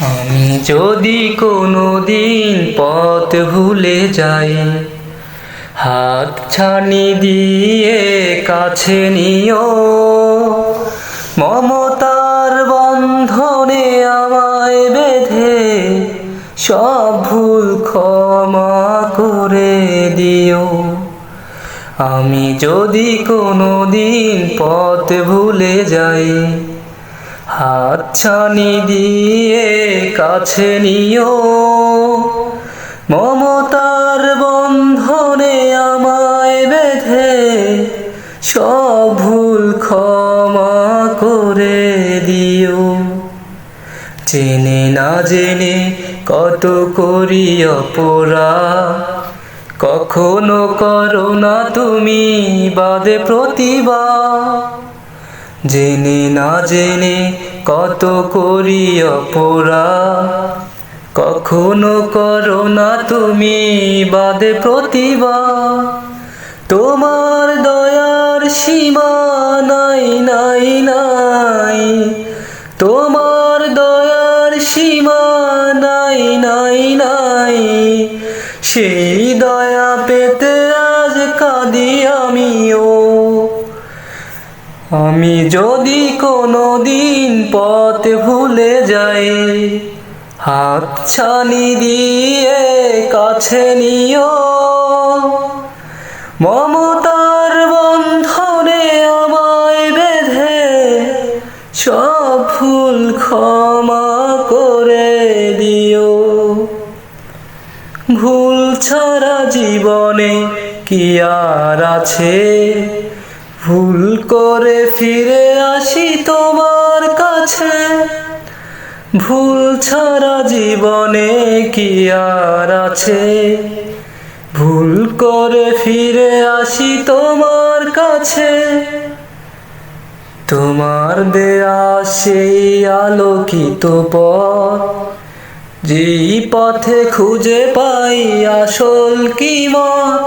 আমি যদি কোনো দিন পথ ভুলে যাই, হাত ছানি দিয়ে কাছে নিও, মমতার বন্ধনে আমায় বেঁধে সব ভুল ক্ষমা করে দিও। আমি যদি কোনো দিন পথ ভুলে যাই, হাত ছানি দিয়ে কাছে নিও, মমতার বন্ধনে আমায় বেঁধে সব ভুল ক্ষমা করে দিও। জেনে না জেনে কত করি অপরাধ, কখনো করো না তুমি বাদে প্রতিবাদ। জেনে না জেনে কত করি অপরাধ, কখনো করো না তুমি বাদে প্রতিবাদ। তোমার দয়ার সীমা নাই নাই নাই, তোমার দয়ার সীমা নাই নাই নাই, সেই দয়া পেতে আজ কাঁদি আমিও। আমি যদি কোনো দিন পথ ভুলে যাই, হাত ছানি দিয়ে কাছে নিও, মমতার বন্ধনে আমায় বেঁধে সব ভুল ক্ষমা করে দিও। ভুল ছাড়া জীবনে কি আর আছে, ভুল করে ফিরে আসি তোমার কাছে। ভুল ছাড়া জীবনে কি আর আছে, ভুল করে ফিরে আসি তোমার কাছে। তোমার দেয়া সেই আলোকিত পথ, যেই পথে খুঁজে পাই আসল কি মত।